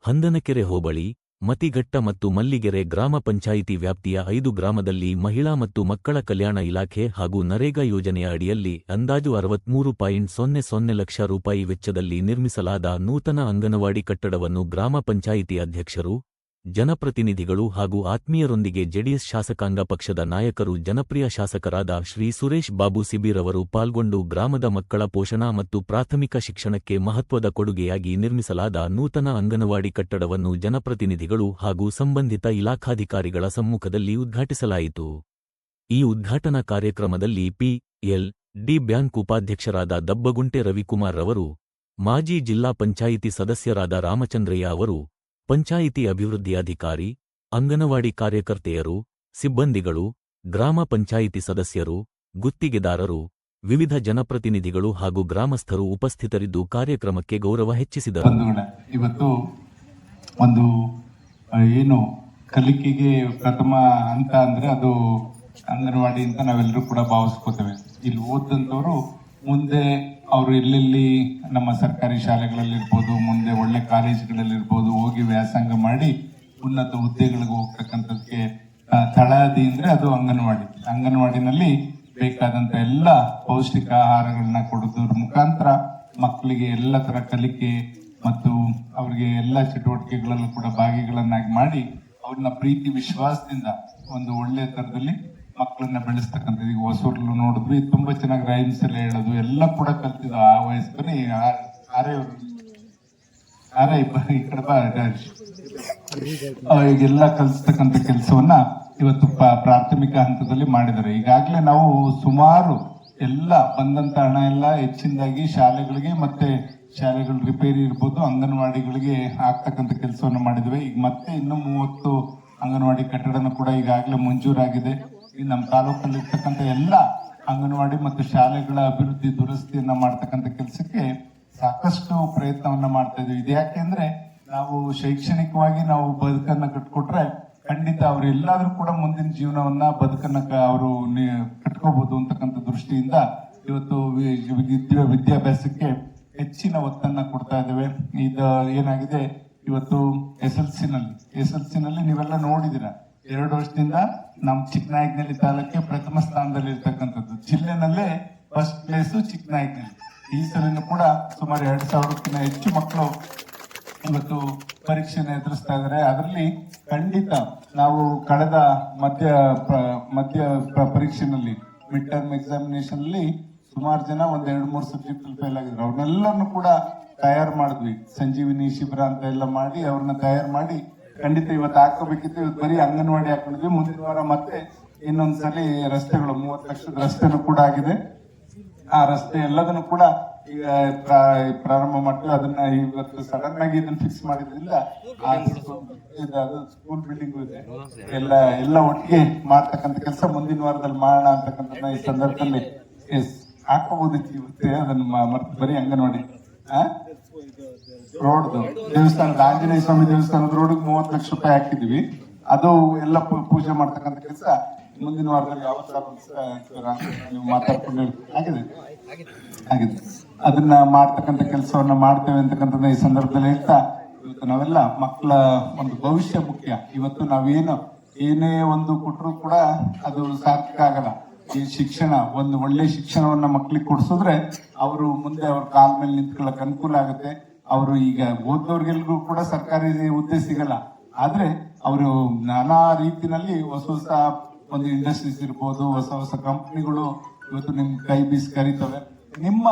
ಹಂದನಕೆರೆ ಹೋಬಳಿ, ಮತಿಘಟ್ಟ ಮತ್ತು ಮಲ್ಲಿಗೆರೆ ಗ್ರಾಮ ಪಂಚಾಯಿತಿ ವ್ಯಾಪ್ತಿಯ 5 ಗ್ರಾಮದಲ್ಲಿ ಮಹಿಳಾ ಮತ್ತು ಮಕ್ಕಳ ಕಲ್ಯಾಣ ಇಲಾಖೆ ಹಾಗೂ ನರೇಗಾ ಯೋಜನೆಯ ಅಡಿಯಲ್ಲಿ ಅಂದಾಜು 63.00 ಲಕ್ಷ ರೂಪಾಯಿ ವೆಚ್ಚದಲ್ಲಿ ನಿರ್ಮಿಸಲಾದ ನೂತನ ಅಂಗನವಾಡಿ ಕಟ್ಟಡವನ್ನು ಗ್ರಾಮ ಪಂಚಾಯಿತಿ ಅಧ್ಯಕ್ಷರು, ಜನಪ್ರತಿನಿಧಿಗಳು ಹಾಗೂ ಆತ್ಮೀಯರೊಂದಿಗೆ ಜೆಡಿಎಸ್ ಶಾಸಕಾಂಗ ಪಕ್ಷದ ನಾಯಕರು ಜನಪ್ರಿಯ ಶಾಸಕರಾದ ಶ್ರೀ ಸುರೇಶ್ ಬಾಬು ಸಿಬಿರವರು ಪಾಲ್ಗೊಂಡು ಗ್ರಾಮದ ಮಕ್ಕಳ ಪೋಷಣಾ ಮತ್ತು ಪ್ರಾಥಮಿಕ ಶಿಕ್ಷಣಕ್ಕೆ ಮಹತ್ವದ ಕೊಡುಗೆಯಾಗಿ ನಿರ್ಮಿಸಲಾದ ನೂತನ ಅಂಗನವಾಡಿ ಕಟ್ಟಡವನ್ನು ಜನಪ್ರತಿನಿಧಿಗಳು ಹಾಗೂ ಸಂಬಂಧಿತ ಇಲಾಖಾಧಿಕಾರಿಗಳ ಸಮ್ಮುಖದಲ್ಲಿ ಉದ್ಘಾಟಿಸಲಾಯಿತು. ಈ ಉದ್ಘಾಟನಾ ಕಾರ್ಯಕ್ರಮದಲ್ಲಿ ಪಿ.ಎಲ್.ಡಿ ಬ್ಯಾಂಕ್ ಉಪಾಧ್ಯಕ್ಷರಾದ ದಬ್ಬಗುಂಟೆ ರವಿಕುಮಾರ್ ರವರು, ಮಾಜಿ ಜಿಲ್ಲಾ ಪಂಚಾಯಿತಿ ಸದಸ್ಯರಾದ ರಾಮಚಂದ್ರಯ್ಯ ಅವರು, ಪಂಚಾಯಿತಿ ಅಭಿವೃದ್ಧಿ ಅಧಿಕಾರಿ, ಅಂಗನವಾಡಿ ಕಾರ್ಯಕರ್ತೆಯರು, ಸಿಬ್ಬಂದಿಗಳು, ಗ್ರಾಮ ಪಂಚಾಯಿತಿ ಸದಸ್ಯರು, ಗುತ್ತಿಗೆದಾರರು, ವಿವಿಧ ಜನಪ್ರತಿನಿಧಿಗಳು ಹಾಗೂ ಗ್ರಾಮಸ್ಥರು ಉಪಸ್ಥಿತರಿದ್ದು ಕಾರ್ಯಕ್ರಮಕ್ಕೆ ಗೌರವ ಹೆಚ್ಚಿಸಿದರು. ಇವತ್ತು ಒಂದು ಏನು ಕಲಿಕೆಗೆ ಪ್ರಥಮ ಹಂತ ಅಂದ್ರೆ ಅದು ಅಂಗನವಾಡಿ ಅಂತ ನಾವೆಲ್ಲರೂ ಕೂಡ ಭಾವಿಸ್ಕೋತೇವೆ. ಇಲ್ಲಿ ಓದಂತವರು ಮುಂದೆ ಅವರು ಎಲ್ಲೆಲ್ಲಿ ನಮ್ಮ ಸರ್ಕಾರಿ ಶಾಲೆಗಳಲ್ಲಿರ್ಬೋದು, ಮುಂದೆ ಒಳ್ಳೆ ಕಾಲೇಜುಗಳಲ್ಲಿರ್ಬೋದು ಹೋಗಿ ವ್ಯಾಸಂಗ ಮಾಡಿ ಉನ್ನತ ಹುದ್ದೆಗಳಿಗೆ ಹೋಗ್ತಕ್ಕಂಥದ್ದಕ್ಕೆ ತಳಹದಿ ಅಂದ್ರೆ ಅದು ಅಂಗನವಾಡಿ. ಅಂಗನವಾಡಿನಲ್ಲಿ ಬೇಕಾದಂತ ಎಲ್ಲ ಪೌಷ್ಟಿಕ ಆಹಾರಗಳನ್ನ ಕೊಡೋದ್ರ ಮುಖಾಂತರ ಮಕ್ಕಳಿಗೆ ಎಲ್ಲ ತರ ಕಲಿಕೆ ಮತ್ತು ಅವ್ರಿಗೆ ಎಲ್ಲ ಚಟುವಟಿಕೆಗಳಲ್ಲೂ ಕೂಡ ಭಾಗಿಗಳನ್ನಾಗಿ ಮಾಡಿ ಅವ್ರನ್ನ ಪ್ರೀತಿ ವಿಶ್ವಾಸದಿಂದ ಒಂದು ಒಳ್ಳೆ ತರದಲ್ಲಿ ಮಕ್ಕಳನ್ನ ಬೆಳೆಸ್ತಕ್ಕಂಥದ್ದು. ಈಗ ಹೊಸೂರ್ಲು ನೋಡಿದ್ವಿ, ತುಂಬಾ ಚೆನ್ನಾಗಿ ರೈಮ್ಸ್ ಎಲ್ಲ ಹೇಳೋದು ಎಲ್ಲ ಕೂಡ ಕಲ್ತಿದ್ದು ಆ ವಯಸ್ಸಲ್ಲಿ. ಈ ಕಡೆ ಈಗೆಲ್ಲ ಕಲಿಸ್ತಕ್ಕಂಥ ಕೆಲಸವನ್ನ ಇವತ್ತು ಪ್ರಾಥಮಿಕ ಹಂತದಲ್ಲಿ ಮಾಡಿದ್ದಾರೆ. ಈಗಾಗಲೇ ನಾವು ಸುಮಾರು ಎಲ್ಲ ಬಂದಂತ ಹಣ ಎಲ್ಲ ಹೆಚ್ಚಿನದಾಗಿ ಶಾಲೆಗಳಿಗೆ ಮತ್ತೆ ಶಾಲೆಗಳ ರಿಪೇರಿ ಇರ್ಬೋದು, ಅಂಗನವಾಡಿಗಳಿಗೆ ಆಗ್ತಕ್ಕಂಥ ಕೆಲಸವನ್ನು ಮಾಡಿದ್ವಿ. ಈಗ ಮತ್ತೆ ಇನ್ನೂ 30 ಅಂಗನವಾಡಿ ಕಟ್ಟಡನೂ ಕೂಡ ಈಗಾಗಲೇ ಮಂಜೂರಾಗಿದೆ. ಈ ನಮ್ಮ ತಾಲೂಕಲ್ಲಿ ಇರ್ತಕ್ಕಂಥ ಎಲ್ಲ ಅಂಗನವಾಡಿ ಮತ್ತು ಶಾಲೆಗಳ ಅಭಿವೃದ್ಧಿ ದುರಸ್ತಿಯನ್ನ ಮಾಡ್ತಕ್ಕಂಥ ಕೆಲಸಕ್ಕೆ ಸಾಕಷ್ಟು ಪ್ರಯತ್ನವನ್ನ ಮಾಡ್ತಾ ಇದ್ವಿ. ಇದು ಯಾಕೆಂದ್ರೆ ನಾವು ಶೈಕ್ಷಣಿಕವಾಗಿ ನಾವು ಬದುಕನ್ನ ಕಟ್ಕೊಟ್ರೆ ಖಂಡಿತ ಅವ್ರು ಎಲ್ಲಾದ್ರೂ ಕೂಡ ಮುಂದಿನ ಜೀವನವನ್ನ ಬದುಕನ್ನ ಅವರು ಕಟ್ಕೋಬಹುದು ಅಂತಕ್ಕಂಥ ದೃಷ್ಟಿಯಿಂದ ಇವತ್ತು ವಿದ್ಯಾಭ್ಯಾಸಕ್ಕೆ ಹೆಚ್ಚಿನ ಒತ್ತನ್ನ ಕೊಡ್ತಾ ಇದ್ದೇವೆ. ಇದು ಏನಾಗಿದೆ ಇವತ್ತು ಎಸ್.ಎಲ್.ಸಿ ನಲ್ಲಿ ನೀವೆಲ್ಲ ನೋಡಿದಿರ, 2 ವರ್ಷದಿಂದ ನಮ್ಮ ಚಿಕ್ಕನಾಯಕನಹಳ್ಳಿ ತಾಲೂಕಿಗೆ ಪ್ರಥಮ ಸ್ಥಾನದಲ್ಲಿ ಇರ್ತಕ್ಕಂಥದ್ದು. ಜಿಲ್ಲೆನಲ್ಲೇ ಫಸ್ಟ್ ಪ್ಲೇಸ್ ಚಿಕ್ಕನಾಯಕನಹಳ್ಳಿ. ಈ ಸಲನೂ ಕೂಡ ಸುಮಾರು 2000ಕ್ಕಿಂತ ಹೆಚ್ಚು ಮಕ್ಕಳು ಇವತ್ತು ಪರೀಕ್ಷೆನ ಎದುರಿಸ್ತಾ ಇದ್ದಾರೆ. ಅದರಲ್ಲಿ ಖಂಡಿತ ನಾವು ಕಳೆದ ಮಧ್ಯ ಪರೀಕ್ಷೆನಲ್ಲಿ ಮಿಡ್ ಟರ್ಮ್ ಎಕ್ಸಾಮಿನೇಷನ್ ಅಲ್ಲಿ ಸುಮಾರು ಜನ 1-2-3 ಸಬ್ಜೆಕ್ಟ್ ಫೇಲ್ ಆಗಿದ್ರು. ಅವ್ರನ್ನೆಲ್ಲರನ್ನು ಕೂಡ ತಯಾರು ಮಾಡಿದ್ವಿ. ಸಂಜೀವಿನಿ ಶಿಬಿರ ಅಂತ ಎಲ್ಲ ಮಾಡಿ ಅವ್ರನ್ನ ತಯಾರು ಮಾಡಿ ಖಂಡಿತ ಇವತ್ತು ಹಾಕೋಬೇಕಿತ್ತು. ಇವತ್ತು ಬರೀ ಅಂಗನವಾಡಿ ಹಾಕೊಂಡಿದ್ವಿ. ಮುಂದಿನ ವಾರ ಮತ್ತೆ ಇನ್ನೊಂದ್ಸಲಿ ರಸ್ತೆಗಳು 30 ಲಕ್ಷದ ರಸ್ತೆನೂ ಕೂಡ ಆಗಿದೆ. ಆ ರಸ್ತೆ ಎಲ್ಲದನ್ನು ಕೂಡ ಈಗ ಪ್ರಾರಂಭ ಮಾಡ್ತೀವಿ. ಅದನ್ನ ಇವತ್ತು ಸಡನ್ ಆಗಿ ಇದನ್ನ ಫಿಕ್ಸ್ ಮಾಡಿದ್ರಿಂದ ಸ್ಕೂಲ್ ಬಿಲ್ಡಿಂಗ್ ಇದೆ, ಎಲ್ಲ ಒಟ್ಟಿಗೆ ಮಾಡ್ತಕ್ಕಂಥ ಕೆಲಸ ಮುಂದಿನ ವಾರದಲ್ಲಿ ಮಾಡೋಣ ಅಂತಕ್ಕಂಥ ಈ ಸಂದರ್ಭದಲ್ಲಿ ಹಾಕೋಬಹುದಿತ್ತು. ಇವತ್ತೇ ಅದನ್ನ ಮರ್ತು ಬರೀ ಅಂಗನವಾಡಿ ರೋಡ್ದು ದೇವಸ್ಥಾನದ ಆಂಜನೇಯ ಸ್ವಾಮಿ ದೇವಸ್ಥಾನದ ರೋಡ್ಗೆ 30 ಲಕ್ಷ ರೂಪಾಯಿ ಹಾಕಿದ್ವಿ. ಅದು ಎಲ್ಲ ಪೂಜೆ ಮಾಡ್ತಕ್ಕಂಥ ಕೆಲಸ ಮುಂದಿನ ವಾರದಲ್ಲಿ ನೀವು ಮಾತಾಡ್ಕೊಂಡು ಆಗಿದೆ ಅದನ್ನ ಮಾಡ್ತಕ್ಕಂಥ ಕೆಲಸವನ್ನ ಮಾಡ್ತೇವೆ ಅಂತಕ್ಕಂಥ ಈ ಸಂದರ್ಭದಲ್ಲಿ ಹೇಳ್ತಾ, ಇವತ್ತು ನಾವೆಲ್ಲ ಮಕ್ಕಳ ಒಂದು ಭವಿಷ್ಯ ಮುಖ್ಯ. ಇವತ್ತು ನಾವೇನು ಏನೇ ಒಂದು ಕೊಟ್ಟರು ಕೂಡ ಅದು ಸಾರ್ಥಕ ಆಗಲ್ಲ. ಈ ಶಿಕ್ಷಣ, ಒಂದು ಒಳ್ಳೆ ಶಿಕ್ಷಣವನ್ನ ಮಕ್ಕಳಿಗೆ ಕೊಡಿಸಿದ್ರೆ ಅವರು ಮುಂದೆ ಅವ್ರ ಕಾಲ ಮೇಲೆ ನಿಂತ್ಕೊಳ್ಳಕ್ ಅನುಕೂಲ ಆಗುತ್ತೆ. ಅವರು ಈಗ ಓದೋರ್ಗೆಲ್ಗೂ ಕೂಡ ಸರ್ಕಾರಿ ಹುದ್ದೆ ಸಿಗಲ್ಲ, ಆದ್ರೆ ಅವರು ನಾನಾ ರೀತಿನಲ್ಲಿ ಹೊಸ ಒಂದು ಇಂಡಸ್ಟ್ರೀಸ್ ಇರ್ಬೋದು, ಹೊಸ ಕಂಪನಿಗಳು ಇವತ್ತು ನಿಮ್ ಕೈ ಬೀಸಿ ಕರೀತವೆ. ನಿಮ್ಮ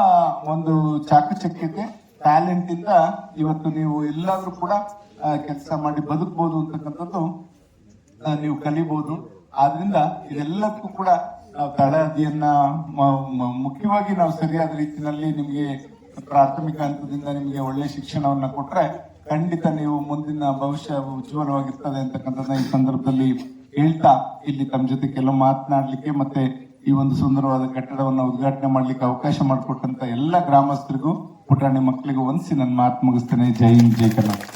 ಒಂದು ಚಾಕಚಕ್ಯತೆ, ಟ್ಯಾಲೆಂಟ್ ಇಂದ ಇವತ್ತು ನೀವು ಎಲ್ಲಾದ್ರೂ ಕೂಡ ಕೆಲಸ ಮಾಡಿ ಬದುಕಬಹುದು ಅಂತಕ್ಕಂಥದ್ದು ನೀವು ಕಲಿಬಹುದು. ಆದ್ರಿಂದ ಇದೆಲ್ಲಕ್ಕೂ ಕೂಡ ನಾವು ತಳಹದಿಯನ್ನ ಮುಖ್ಯವಾಗಿ ನಾವು ಸರಿಯಾದ ರೀತಿಯಲ್ಲಿ ನಿಮ್ಗೆ ಪ್ರಾಥಮಿಕ ಹಂತದಿಂದ ನಿಮ್ಗೆ ಒಳ್ಳೆ ಶಿಕ್ಷಣವನ್ನ ಕೊಟ್ರೆ ಖಂಡಿತ ನೀವು ಮುಂದಿನ ಭವಿಷ್ಯ ಉಜ್ವಲವಾಗಿರ್ತದೆ ಅಂತಕ್ಕಂಥದ್ದನ್ನ ಈ ಸಂದರ್ಭದಲ್ಲಿ ಹೇಳ್ತಾ, ಇಲ್ಲಿ ತಮ್ಮ ಜೊತೆ ಕೆಲವು ಮಾತನಾಡ್ಲಿಕ್ಕೆ ಮತ್ತೆ ಈ ಒಂದು ಸುಂದರವಾದ ಕಟ್ಟಡವನ್ನು ಉದ್ಘಾಟನೆ ಮಾಡ್ಲಿಕ್ಕೆ ಅವಕಾಶ ಮಾಡಿಕೊಟ್ಟಂತ ಎಲ್ಲ ಗ್ರಾಮಸ್ಥರಿಗೂ, ಪುಟಾಣಿ ಮಕ್ಕಳಿಗೂ ವಂದಿಸಿ ನನ್ನ ಮಾತು ಮುಗಿಸ್ತೇನೆ. ಜೈ ಹಿಂದ್, ಜೈ ಕರ್ನಾಟಕ.